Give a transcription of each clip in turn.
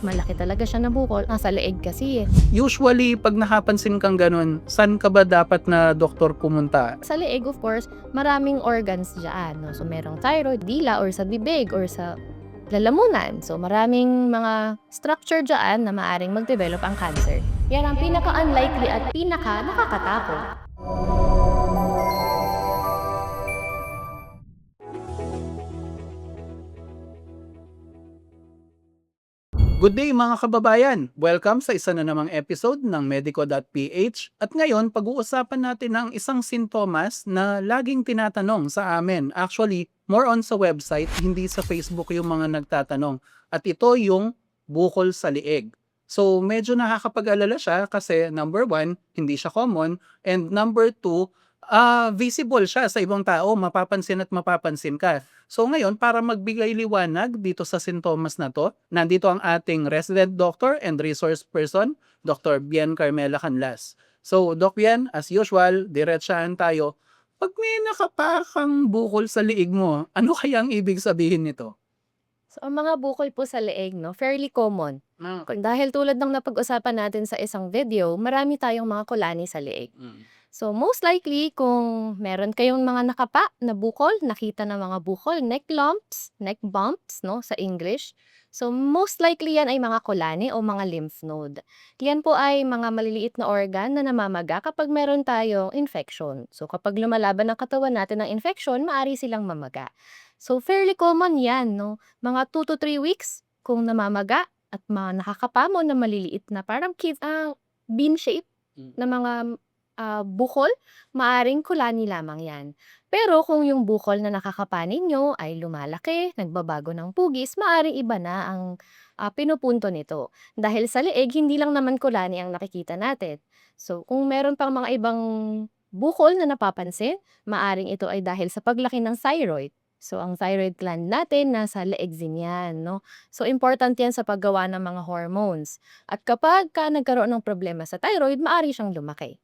Malaki talaga siya na bukol, nasa leeg kasi eh. Usually, pag nakapansin kang ganun, saan ka ba dapat na doktor pumunta? Sa leeg of course, maraming organs dyan, no? So merong thyroid, dila, or sa bibig, or sa lalamunan. So maraming mga structure dyan na maaring mag-develop ang cancer. Yan ang pinaka-unlikely at pinaka-nakakatakot. Good day mga kababayan! Welcome sa isa na namang episode ng Medico.ph at ngayon pag-uusapan natin ang isang sintomas na laging tinatanong sa amin. Actually, more on sa website, hindi sa Facebook yung mga nagtatanong. At ito yung bukol sa lieg. So medyo nakakapag-alala siya kasi number one, hindi siya common, and number two, visible siya sa ibang tao, mapapansin at mapapansin ka. So ngayon, para magbigay liwanag dito sa sintomas na to, nandito ang ating resident doctor and resource person, Dr. Bien Carmela Canlas. So, Doc Bien, as usual, diretsahan tayo. Pag may nakapakang bukol sa liig mo, ano kaya ang ibig sabihin nito? So ang mga bukol po sa leeg, no, fairly common. Okay. Dahil tulad ng napag-usapan natin sa isang video, marami tayong mga kulani sa leeg. So, most likely, kung meron kayong mga nakapa na bukol, nakita na mga bukol, neck lumps, neck bumps, no, sa English. So, most likely yan ay mga kulani o mga lymph node. Yan po ay mga maliliit na organ na namamaga kapag meron tayong infection. So, kapag lumalaban ang katawan natin ng infection, maaari silang mamaga. So, fairly common yan, no? Mga 2 to 3 weeks kung namamaga at mga nakakapa mo na maliliit na parang bean shape na mga bukol, maaring kulani lamang yan. Pero kung yung bukol na nakakapanin nyo ay lumalaki, nagbabago ng pugis, maaring iba na ang pinupunto nito. Dahil sa leeg, hindi lang naman kulani ang nakikita natin. So, kung meron pang mga ibang bukol na napapansin, maaring ito ay dahil sa paglaki ng thyroid. So, ang thyroid gland natin, nasa leeg din yan, no? So, important yan sa paggawa ng mga hormones. At kapag nagkaroon ng problema sa thyroid, maaari siyang lumaki.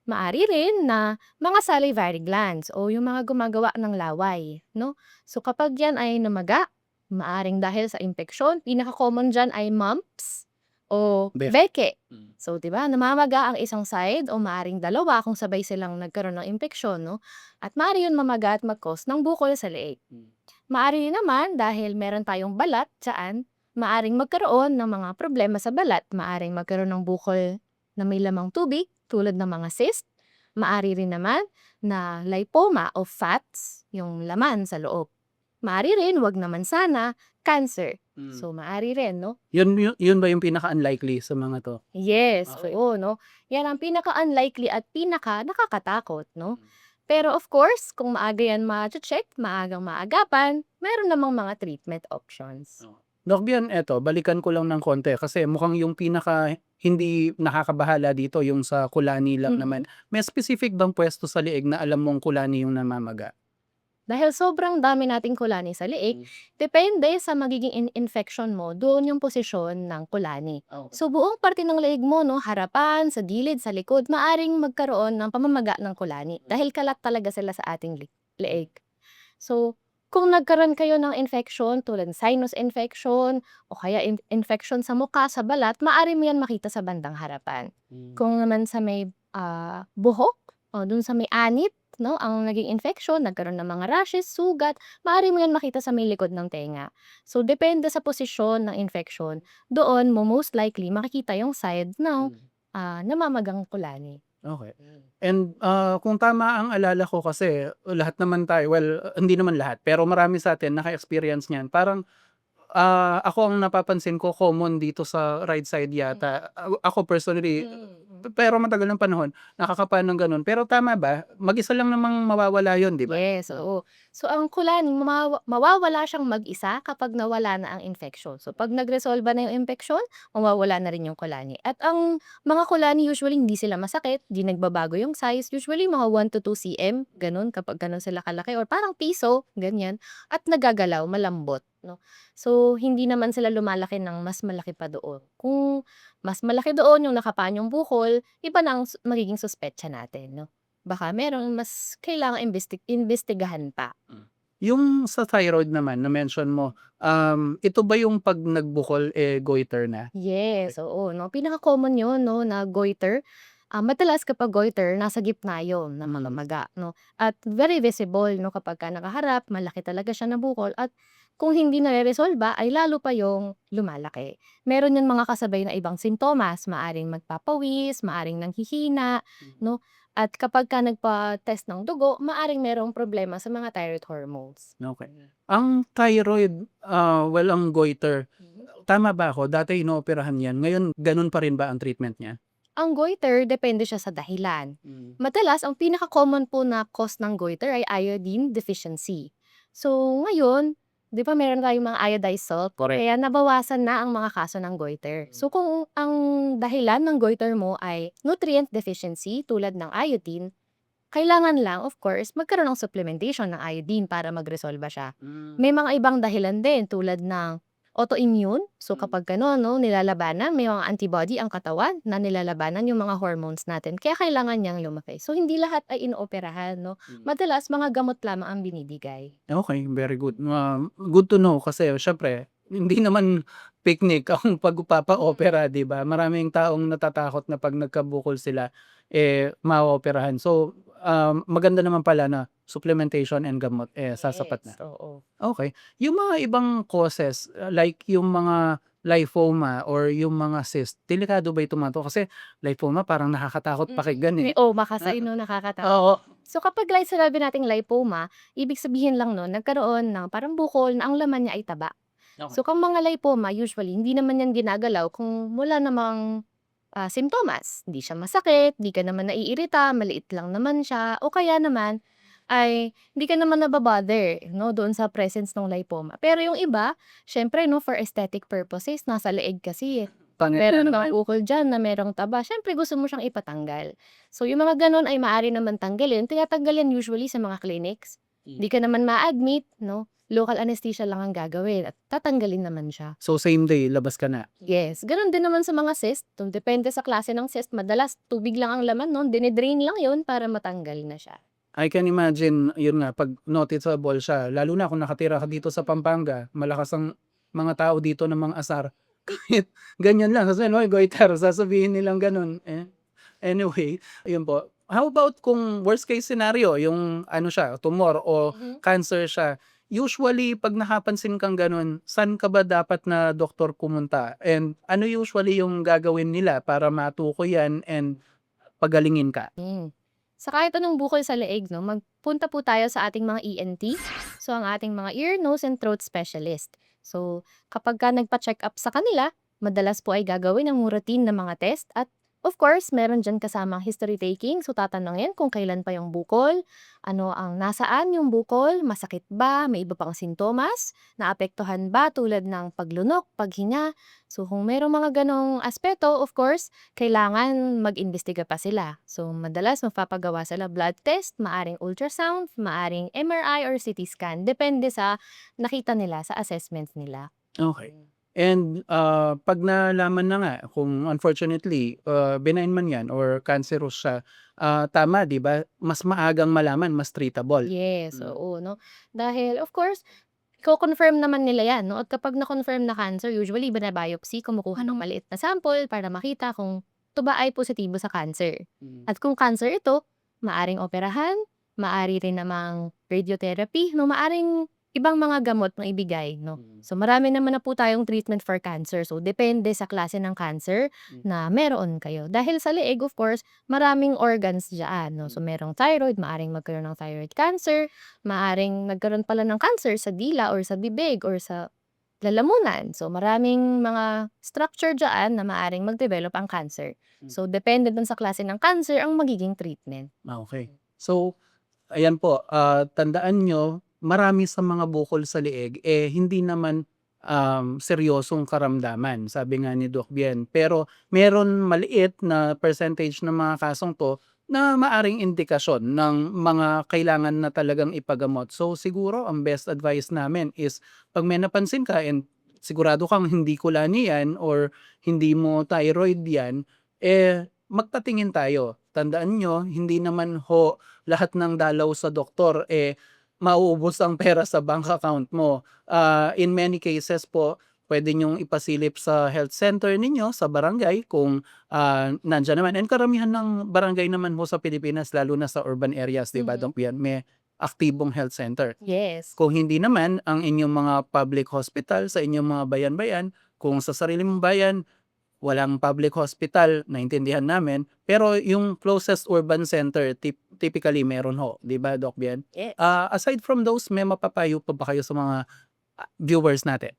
Maari rin na mga salivary glands o yung mga gumagawa ng laway, no? So kapag yan ay namaga, maaring dahil sa impeksyon, pinaka-common dyan ay mumps o beke. So 'di ba, namamaga ang isang side o maaring dalawa kung sabay silang nagkaroon ng impeksyon, no? At maaari yun mamaga at mag-cause ng bukol sa leeg. Maaari rin naman dahil meron tayong balat dyan, maaring magkaroon ng mga problema sa balat, maaring magkaroon ng bukol na may lamang tubig tulad ng mga cyst. Maari rin naman na lipoma o fats, yung laman sa loob. Maari rin, wag naman sana, cancer. So, maari rin, no? Yun ba yung pinaka-unlikely sa mga to? Yes, Okay. oo, no? Yan ang pinaka-unlikely at pinaka-nakakatakot, no? Pero of course, kung maaga yan ma-check, maagang maagapan, meron namang mga treatment options. Doc Bian, eto, balikan ko lang ng konti kasi mukhang yung pinaka hindi nakakabahala dito yung sa kulani lang naman. May specific bang pwesto sa lieg na alam mong kulani yung namamaga? Dahil sobrang dami nating kulani sa leeg, depende sa magiging infection mo, doon yung posisyon ng kulani. So buong parte ng leeg mo, no, harapan, sa gilid, sa likod, maaring magkaroon ng pamamaga ng kulani dahil kalat talaga sila sa ating leeg. So kung nagkaroon kayo ng infection tulad ng sinus infection o kaya infection sa mukha, sa balat, maaari mo yan makita sa bandang harapan. Kung naman sa may buhok o dun sa may anit, no, ang naging infection, nagkaroon ng mga rashes, sugat, maaari mo yan makita sa may likod ng tenga. So, depende sa posisyon ng infection, doon mo most likely makikita yung side ng namamagang kulani. Okay. And kung tama ang alala ko kasi lahat naman tayo, well, hindi naman lahat, pero marami sa atin naka-experience niyan. Parang ako ang napapansin ko common dito sa right side yata. Ako personally, pero matagal ng panahon, nakakapa ng gano'n. Pero tama ba? Mag-isa lang namang mawawala 'yun, 'di ba? Yes, oo. So, ang kulani mawawala siyang mag-isa kapag nawala na ang infection. So, 'pag nagresolba na yung infection, mawawala na rin yung kulani. At ang mga kulani usually hindi sila masakit, 'di nagbabago yung size, usually mga 1 to 2 cm, gano'n kapag gano'n sila kalaki or parang piso, ganyan, at nagagalaw, malambot, 'no. So, hindi naman sila lumalaki ng mas malaki pa doon. Kung mas malaki doon yung nakapaan yung bukol, iba na ang magiging suspetsa natin, 'no. Baka merong mas kailangang imbestigahan pa. Yung sa thyroid naman na mention mo, ito ba yung 'pag nagbukol, goiter na? Yes, oo 'no, pinaka-common 'yun 'no na goiter. Madalas kapag goiter nasa gitna 'yun ng mga Mm. maga 'no, at very visible 'no kapagka nakaharap, malaki talaga siya na bukol at kung hindi nareresolba ay lalo pa 'yung lumalaki. Meron 'yung mga kasabay na ibang sintomas, maaring magpapawis, maaring nanghihina Mm. 'no, at kapagka nagpa-test ng dugo, maaring merong problema sa mga thyroid hormones. Okey. Ang thyroid, ang goiter, tama ba ako dati inooperahan 'yan, ngayon gano'n pa rin ba ang treatment niya? Ang goiter depende siya sa dahilan. Hmm. Madalas ang pinaka-common po na cause ng goiter ay iodine deficiency. So ngayon, 'di ba meron tayong mga iodized salt, Correct. kaya nabawasan na ang mga kaso ng goiter. So kung ang dahilan ng goiter mo ay nutrient deficiency tulad ng iodine, kailangan lang of course magkaroon ng supplementation ng iodine para magresolba siya. Hmm. May mga ibang dahilan din tulad ng autoimmune. So Mm. kapag gano'n 'no, nilalabanan, may mga antibody ang katawan na nilalabanan yung mga hormones natin kaya kailangan niyang lumaki. So hindi lahat ay inooperahan 'no, Mm. madalas mga gamot lamang ang binibigay. Okey, very good. Good to know kasi siyempre hindi naman picnic ang pagpapa-opera, 'di ba? Maraming taong natatakot na 'pag nagkabukol sila, maooperahan. So, maganda naman pala na supplementation and gamot, sasapat na. Yes, oo. Okey. Yung mga ibang causes, like yung mga lymphoma or yung mga cyst, delikado ba ito mga 'to? Kasi lymphoma parang nakakatakot pakinggan, eh. Lipoma Ah, kasi 'no, nakakatakot. oo. So kapag sinabi nating lipoma, ibig sabihin lang nun nagkaroon ng parang bukol na ang laman niya ay taba. Okey. So kung mga lipoma usually hindi naman yan ginagalaw kung wala namang, simptomas. Hindi siya masakit, di ka naman naiirita, maliit lang naman siya o kaya naman ay hindi ka naman naba-bother 'no, doon sa presence ng lipoma. Pero yung iba, siyempre 'no, for aesthetic purposes nasa leeg kasi, eh. Meron kang bukol diyan na merong taba, siyempre gusto mo siyang ipatanggal. So yung mga gano'n ay maaari naman tanggalin, tinatanggal yan usually sa mga clinics. Di ka naman ma-admit 'no, local anesthesia lang ang gagawin at tatanggalin naman siya. So, same day labas ka na? Yes, gano'n din naman sa mga cyst, depende sa klase ng cyst, madalas tubig lang ang laman nun, dine-drain lang yun para matanggal na siya. I can imagine, yun nga, 'pag noticeable siya, lalo na kung nakatira ka dito sa Pampanga, malakas ang mga tao dito ng mga asar, kahit ganyan lang, sasabihin, "Hoy, goiter," sasabihin nilang gano'n, eh. Anyway, ayun po. How about kung worst case scenario, yung ano siya, tumor o cancer siya, usually 'pag nakapansin kang gano'n, saan ka ba dapat na doktor pumunta? And ano usually yung gagawin nila para matukoy yan and pagalingin ka? Sa kahit anong bukol sa leeg 'no, magpunta po tayo sa ating mga ENT, so ang ating mga ear, nose, and throat specialist. So kapagka nagpa-check-up sa kanila, madalas po ay gagawin ang routine na mga test at of course meron diyan kasamang history taking. So tatanungin kung kailan pa yung bukol, ano ang nasaan yung bukol, masakit ba, may iba pang sintomas, naapektuhan ba tulad ng paglunok, paghinga. So kung merong mga ganong aspeto, of course kailangan mag-imbestiga pa sila. So, madalas magpapagawa sila blood test, maaring ultrasound, maaring MRI or CT scan. Depende sa nakita nila sa assessments nila. Okay. And, 'pag nalaman na nga kung unfortunately, benign man 'yan or cancerous siya, tama 'di ba, mas maagang malaman, mas treatable. Yes, Hmm. oo, no? Dahil, of course, ko-confirm naman nila yan, no? At kapag na-confirm na cancer, usually binabiopsy, kumukuha ng maliit na sample para makita kung ito ba ay positibo sa cancer. Hmm. At kung cancer ito, maaring operahan, maari rin namang radiotherapy, no, maaring ibang mga gamot na ibigay, no. So marami naman na po tayong treatment for cancer. So depende sa klase ng cancer na meron kayo. Dahil sa leeg, of course, maraming organs diyan, no. So merong thyroid, maaring magkaroon ng thyroid cancer, maaring nagkaroon pala ng cancer sa dila or sa bibig or sa lalamunan. So maraming mga structure diyan na maaring mag-develop ang cancer. So depende dun sa klase ng cancer ang magiging treatment. Okay. So, ayan po, tandaan niyo, marami sa mga bukol sa leeg, hindi naman, seryosong karamdaman, sabi nga ni Doc Bien. Pero meron maliit na percentage ng mga kasong 'to na maaring indikasyon ng mga kailangan na talagang ipagamot. So, siguro ang best advice namin is 'pag may napansin ka and sigurado kang hindi kulani 'yan or hindi mo thyroid 'yan, magpatingin tayo. Tandaan niyo, hindi naman ho lahat ng dalaw sa doktor, mauubos ang pera sa bank account mo. In many cases po, pwede nyong ipasilip sa health center ninyo, sa barangay kung nandyan naman. And karamihan ng barangay naman po sa Pilipinas, lalo na sa urban areas, di ba? Yan, may aktibong health center. Yes. Kung hindi naman, ang inyong mga public hospital sa inyong mga bayan-bayan, kung sa sarili mong bayan, walang public hospital, naintindihan namin. Pero yung closest urban center, typically meron ho. Di ba, Doc Bien? Yes. Aside from those, may mapapayo pa ba kayo sa mga viewers natin?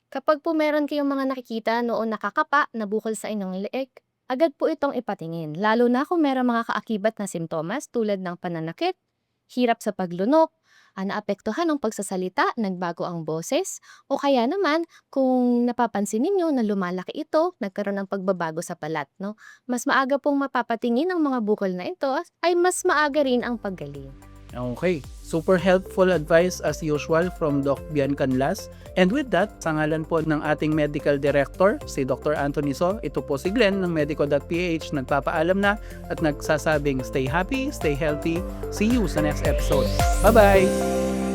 Kapag po meron kayong mga nakikita noon nakakapa na bukol sa inyong leeg, agad po itong ipatingin. Lalo na kung meron mga kaakibat na simptomas tulad ng pananakit, hirap sa paglunok, naapektuhan ng pagsasalita, nagbago ang boses, o kaya naman kung napapansin ninyo na lumalaki ito, nagkaroon ng pagbabago sa balat. No? Mas maaga pong mapapatingin ang mga bukol na ito ay mas maaga rin ang paggaling. Okay. Super helpful advice as usual from Doc Bian Canlas. And with that, sa ngalan po ng ating medical director, si Dr. Anthony So, ito po si Glenn ng Medico.ph, nagpapaalam na at nagsasabing stay happy, stay healthy. See you sa next episode. Bye-bye!